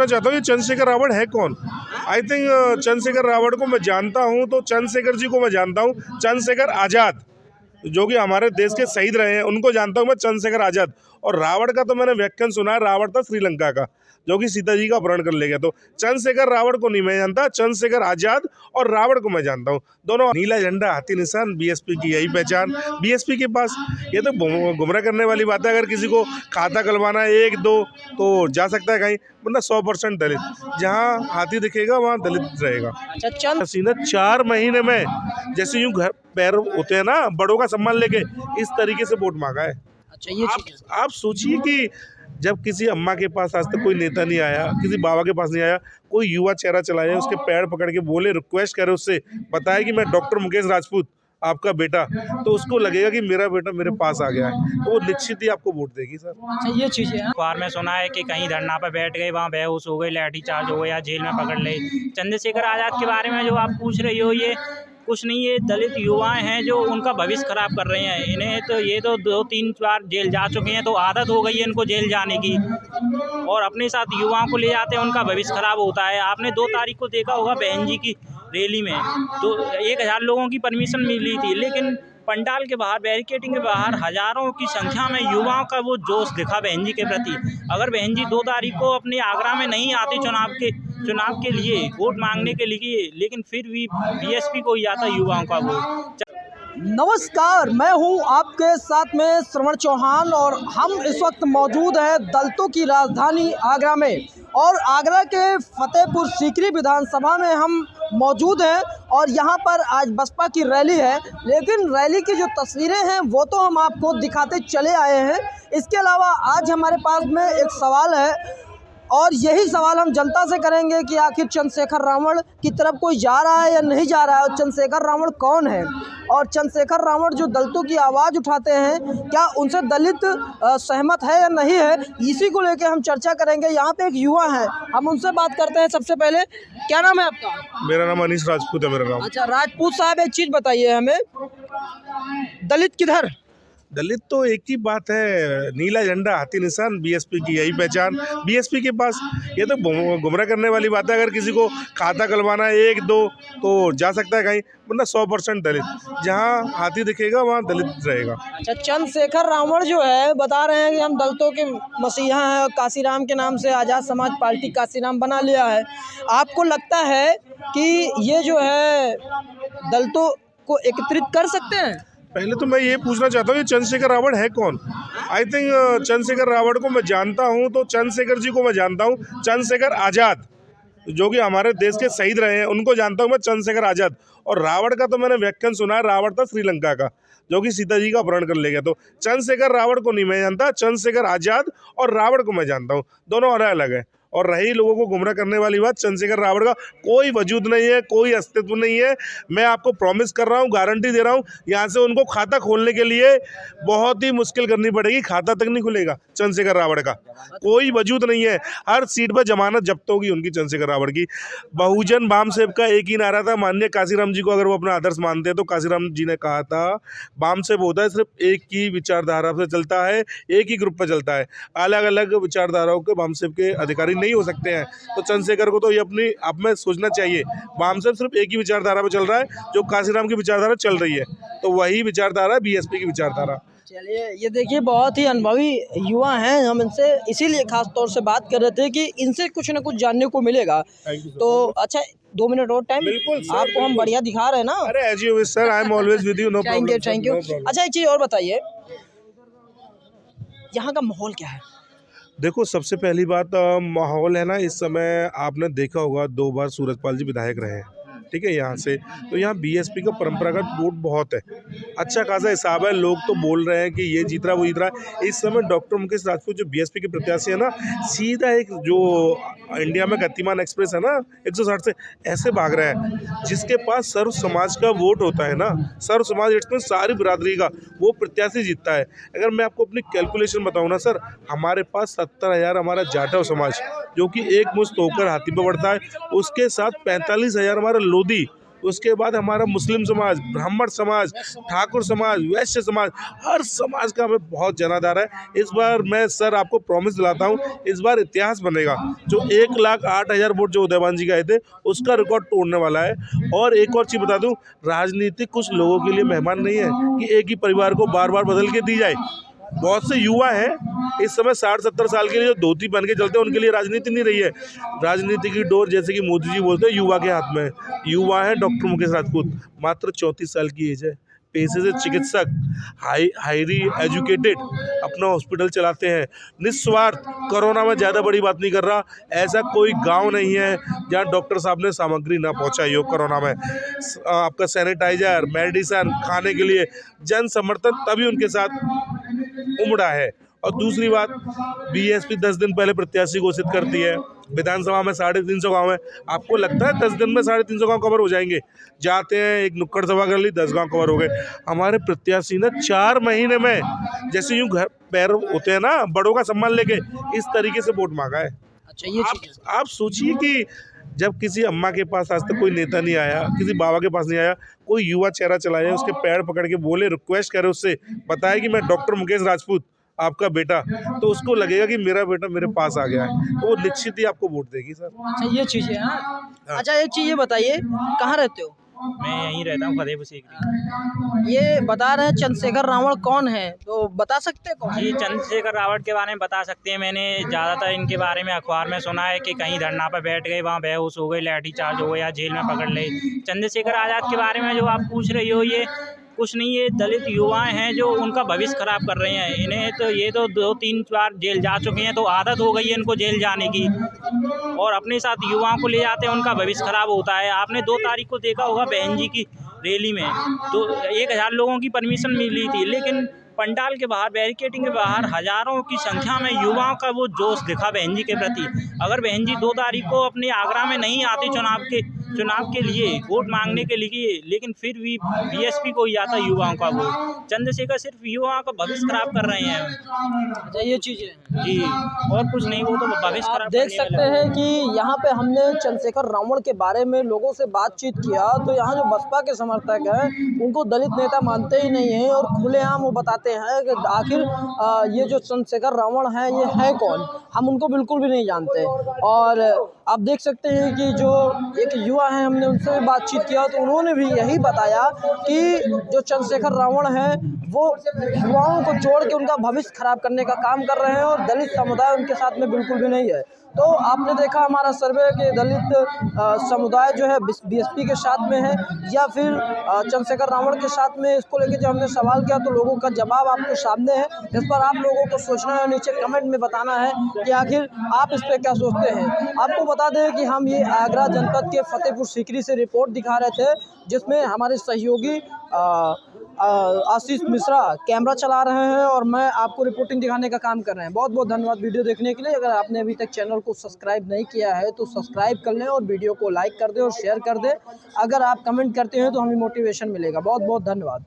चाहता हूँ ये चंद्रशेखर रावण है कौन। आई थिंक चंद्रशेखर रावण को मैं जानता हूँ तो चंद्रशेखर जी को मैं जानता हूँ। चंद्रशेखर आज़ाद जो कि हमारे देश के शहीद रहे हैं उनको जानता हूँ मैं, चंद्रशेखर आज़ाद। और रावण का तो मैंने व्याख्यान सुना है, रावण था श्रीलंका का जो कि सीता जी का अपहरण कर ले गया। तो चंद्रशेखर रावण को नहीं मैं जानता, चंद्रशेखर आज़ाद और रावण को मैं जानता हूँ। दोनों नीला झंडा हाथी निशान, बीएसपी की यही पहचान। बीएसपी के पास ये तो गुमराह करने वाली बात है। अगर किसी को खाता खुलवाना है एक दो तो जा सकता है कहीं, वरना 100% दलित। जहाँ हाथी दिखेगा वहाँ दलित रहेगा। अच्छा हसीना 4 महीने में जैसे यूं घर पैर होते हैं ना, बड़ों का सम्मान लेके इस तरीके से वोट मांगा है। अच्छा ये आप सोचिए कि जब किसी अम्मा के पास आज तक कोई नेता नहीं आया, किसी बाबा के पास नहीं आया, कोई युवा चेहरा चलाया, उसके पैर पकड़ के बोले, रिक्वेस्ट करे उससे, बताया कि मैं डॉक्टर मुकेश राजपूत आपका बेटा, तो उसको लगेगा कि मेरा बेटा मेरे पास आ गया है, तो वो निश्चित ही आपको वोट देगी सर। अच्छा ये चीज़ है। अखबार में सुना है कि कहीं धरना पर बैठ गए, वहाँ बेहोश हो गए, लाठी चार्ज हो गया, जेल में पकड़ ले। चंद्रशेखर आज़ाद के बारे में जो आप पूछ रही हो, ये कुछ नहीं, ये दलित युवाएं हैं जो उनका भविष्य खराब कर रहे हैं। इन्हें तो ये तो 2-3 बार जेल जा चुके हैं, तो आदत हो गई है इनको जेल जाने की, और अपने साथ युवाओं को ले जाते हैं, उनका भविष्य खराब होता है। आपने 2 तारीख को देखा होगा बहन जी की रैली में, तो 1000 लोगों की परमिशन मिली थी, लेकिन पंडाल के बाहर, बैरिकेडिंग के बाहर हजारों की संख्या में युवाओं का वो जोश दिखा बहन जी के प्रति। अगर बहन जी 2 तारीख को अपने आगरा में नहीं आती चुनाव के लिए वोट मांगने के लिए, लेकिन फिर भी बीएसपी को ही आता युवाओं का वोट। नमस्कार, मैं हूं आपके साथ में श्रवण चौहान और हम इस वक्त मौजूद हैं दलितों की राजधानी आगरा में, और आगरा के फतेहपुर सीकरी विधानसभा में हम मौजूद हैं। और यहां पर आज बसपा की रैली है, लेकिन रैली की जो तस्वीरें हैं वो तो हम आपको दिखाते चले आए हैं। इसके अलावा आज हमारे पास में एक सवाल है, और यही सवाल हम जनता से करेंगे कि आखिर चंद्रशेखर रावण की तरफ कोई जा रहा है या नहीं जा रहा है, और चंद्रशेखर रावण कौन है, और चंद्रशेखर रावण जो दलितों की आवाज़ उठाते हैं क्या उनसे दलित सहमत है या नहीं है, इसी को लेकर हम चर्चा करेंगे। यहाँ पे एक युवा है, हम उनसे बात करते हैं। सबसे पहले क्या नाम है आपका? मेरा नाम अनीश राजपूत है। मेरा नाम। अच्छा राजपूत साहब, एक चीज़ बताइए हमें, दलित किधर? दलित तो एक ही बात है, नीला झंडा हाथी निशान, बीएसपी की यही पहचान। बीएसपी के पास ये तो गुमराह करने वाली बात है। अगर किसी को खाता खुलवाना है एक दो तो जा सकता है कहीं, वरना 100% दलित। जहाँ हाथी दिखेगा वहाँ दलित रहेगा। अच्छा चंद्रशेखर रावण जो है बता रहे हैं कि हम दलितों के मसीहा हैं, काशीराम के नाम से आज़ाद समाज पार्टी काशीराम बना लिया है। आपको लगता है कि ये जो है दलितों को एकत्रित कर सकते हैं? पहले तो मैं ये पूछना चाहता हूँ ये चंद्रशेखर रावण है कौन। आई थिंक चंद्रशेखर रावण को मैं जानता हूँ तो चंद्रशेखर जी को मैं जानता हूँ। चंद्रशेखर आज़ाद जो कि हमारे देश के शहीद रहे हैं उनको जानता हूँ मैं, चंद्रशेखर आज़ाद। और रावण का तो मैंने व्याख्यान सुना है, रावण था श्रीलंका का जो कि सीता जी का अपहरण कर ले गया। तो चंद्रशेखर रावण को नहीं मैं जानता, चंद्रशेखर आज़ाद और रावण को मैं जानता हूँ, दोनों अलग अलग है। और रही लोगों को गुमराह करने वाली बात, चंद्रशेखर रावण का कोई वजूद नहीं है, कोई अस्तित्व नहीं है। मैं आपको प्रॉमिस कर रहा हूँ, गारंटी दे रहा हूँ, यहाँ से उनको खाता खोलने के लिए बहुत ही मुश्किल करनी पड़ेगी, खाता तक नहीं खुलेगा चंद्रशेखर रावण का, कोई वजूद नहीं है। हर सीट पर जमानत जब्त होगी उनकी, चंद्रशेखर रावण की। बहुजन बाम सेब का एक ही नारा था, माननीय काशीराम जी को अगर वो अपना आदर्श मानते हैं तो काशीराम जी ने कहा था बाम सेब होता है सिर्फ एक ही विचारधारा से चलता है, एक ही ग्रुप पर चलता है, अलग अलग विचारधाराओं के बाम सेब के अधिकारी नहीं हो सकते हैं। तो चंद्रशेखर को तो ये अपनी आप में सोचना चाहिए, बाम सेब सिर्फ एक ही विचारधारा पे चल रहा है जो काशीराम की विचारधारा चल रही है, तो वही विचारधारा बीएसपी की विचारधारा। चलिए ये देखिए बहुत ही अनुभवी युवा हैं, हम इनसे इसीलिए खास तौर से बात कर रहे थे कि इनसे कुछ ना कुछ जानने को मिलेगा। तो अच्छा 2 मिनट और टाइम, बिल्कुल सर, आपको हम बढ़िया दिखा रहे हैं ना। अरे as you wish sir, I am always with you, no problem. Thank you. अच्छा एक चीज़ और बताइए, यहाँ का माहौल क्या है? देखो सबसे पहली बात माहौल है ना, इस समय आपने देखा होगा 2 बार सूरजपाल जी विधायक रहे हैं, ठीक है यहाँ से, तो यहाँ बीएसपी का परंपरागत वोट बहुत है, अच्छा खासा हिसाब है। लोग तो बोल रहे हैं कि ये जीत रहा वो जीत रहा है। इस समय डॉक्टर मुकेश राजपूत जो बीएसपी के प्रत्याशी है ना, सीधा एक जो इंडिया में गतिमान एक्सप्रेस है ना 160 से ऐसे भाग रहे हैं, जिसके पास सर्व समाज का वोट होता है ना, सर्व समाज इसमें सारी बिरादरी का, वो प्रत्याशी जीतता है। अगर मैं आपको अपनी कैलकुलेशन बताऊँ ना सर, हमारे पास 70,000 हमारा जाटव समाज जो कि एक मुश्त होकर हाथी पर बढ़ता है, उसके साथ 45,000 हमारा लोधी उसके बाद हमारा मुस्लिम समाज, ब्राह्मण समाज, ठाकुर समाज, वैश्य समाज, हर समाज का हमें बहुत जनाधार है। इस बार मैं सर आपको प्रॉमिस दिलाता हूँ, इस बार इतिहास बनेगा। जो 1,08,000 वोट जो उदयवान जी का आए थे, उसका रिकॉर्ड तोड़ने वाला है। और एक और चीज़ बता दूं, राजनीति कुछ लोगों के लिए मेहमान नहीं है कि एक ही परिवार को बार बार बदल के दी जाए। बहुत से युवा हैं इस समय 60-70 साल के लिए जो धोती पहन के चलते हैं, उनके लिए राजनीति नहीं रही है। राजनीति की डोर, जैसे कि मोदी जी बोलते हैं, युवा के हाथ में है। युवा है डॉक्टर मुकेश राजपूत, मात्र 34 साल की एज है, पेशे से चिकित्सक, हाईली एजुकेटेड, अपना हॉस्पिटल चलाते हैं, निस्वार्थ। कोरोना में ज़्यादा बड़ी बात नहीं कर रहा, ऐसा कोई गांव नहीं है जहां डॉक्टर साहब ने सामग्री ना पहुंचाई हो। कोरोना में आपका सैनिटाइजर, मेडिसिन, खाने के लिए जन समर्थन तभी उनके साथ उमड़ा है। और दूसरी बात, बीएसपी 10 दिन पहले प्रत्याशी घोषित करती है, विधानसभा में 350 गांव है। आपको लगता है 10 दिन में 350 गांव कवर हो जाएंगे? जाते हैं, एक नुक्कड़ सभा कर ली, 10 गांव कवर हो गए। हमारे प्रत्याशी ने 4 महीने में, जैसे यूं घर पैर होते हैं ना बड़ों का सम्मान लेके, इस तरीके से वोट मांगा है। अच्छा, ये चीज़ आप सोचिए कि जब किसी अम्मा के पास आज तक कोई नेता नहीं आया, किसी बाबा के पास नहीं आया, कोई युवा चेहरा चला जाए, उसके पैर पकड़ के बोले, रिक्वेस्ट करे, उससे बताए कि मैं डॉक्टर मुकेश राजपूत आपका बेटा, तो उसको लगेगा कि मेरा बेटा मेरे पास आ गया है, तो वो निश्चित ही आपको वोट देगी सर। अच्छा, ये चीज़ है। हाँ, अच्छा, एक चीज़ ये बताइए, कहाँ रहते हो? मैं यहीं रहता हूँ, फतेहपुर सीकरी। ये बता रहे हैं चंद्रशेखर रावण कौन है, तो बता सकते हैं कौन? जी, चंद्रशेखर रावण के बारे में बता सकते हैं। मैंने ज़्यादातर इनके बारे में अखबार में सुना है कि कहीं धरना पर बैठ गए, वहाँ बेहोश हो गए, लाठी चार्ज हो गया, जेल में पकड़ ले। चंद्रशेखर आज़ाद के बारे में जो आप पूछ रही हो, ये कुछ नहीं, ये दलित युवाएं हैं जो उनका भविष्य खराब कर रहे हैं। इन्हें तो ये तो 2-3 बार जेल जा चुके हैं, तो आदत हो गई है इनको जेल जाने की, और अपने साथ युवाओं को ले जाते हैं, उनका भविष्य खराब होता है। आपने 2 तारीख को देखा होगा बहन जी की रैली में, तो 1000 लोगों की परमिशन मिली थी, लेकिन पंडाल के बाहर, बैरिकेडिंग के बाहर हजारों की संख्या में युवाओं का वो जोश दिखा बहन जी के प्रति। अगर बहन जी 2 तारीख को अपने आगरा में नहीं आती चुनाव के लिए वोट मांगने के लिए, लेकिन फिर भी बीएसपी को ही आता युवाओं का वोट। चंद्रशेखर सिर्फ युवाओं का भविष्य खराब कर रहे हैं। अच्छा, ये चीज़ है जी, और कुछ नहीं, वो तो भविष्य आप खराब देख करने में सकते हैं कि यहाँ पे हमने चंद्रशेखर रावण के बारे में लोगों से बातचीत किया, तो यहाँ जो बसपा के समर्थक हैं उनको दलित नेता मानते ही नहीं हैं, और खुलेआम वो बताते हैं कि आखिर ये जो चंद्रशेखर रावण है, ये है कौन, हम उनको बिल्कुल भी नहीं जानते। और आप देख सकते हैं कि जो एक युवा हैं, हमने उनसे भी बातचीत किया, तो उन्होंने भी यही बताया कि जो चंद्रशेखर रावण है वो युवाओं को जोड़ के उनका भविष्य खराब करने का काम कर रहे हैं, और दलित समुदाय उनके साथ में बिल्कुल भी नहीं है। तो आपने देखा हमारा सर्वे कि दलित समुदाय जो है बीएसपी के साथ में है या फिर चंद्रशेखर रावण के साथ में, इसको लेकर जब हमने सवाल किया तो लोगों का जवाब आपके सामने है। इस पर आप लोगों को सोचना है, नीचे कमेंट में बताना है कि आखिर आप इस पर क्या सोचते हैं। आपको बता दें कि हम ये आगरा जनपद के फतेहपुर सीकरी से रिपोर्ट दिखा रहे थे, जिसमें हमारे सहयोगी आशीष मिश्रा कैमरा चला रहे हैं और मैं आपको रिपोर्टिंग दिखाने का काम कर रहे हैं। बहुत बहुत धन्यवाद वीडियो देखने के लिए। अगर आपने अभी तक चैनल को सब्सक्राइब नहीं किया है तो सब्सक्राइब कर लें और वीडियो को लाइक कर दें और शेयर कर दें। अगर आप कमेंट करते हैं तो हमें मोटिवेशन मिलेगा। बहुत बहुत धन्यवाद।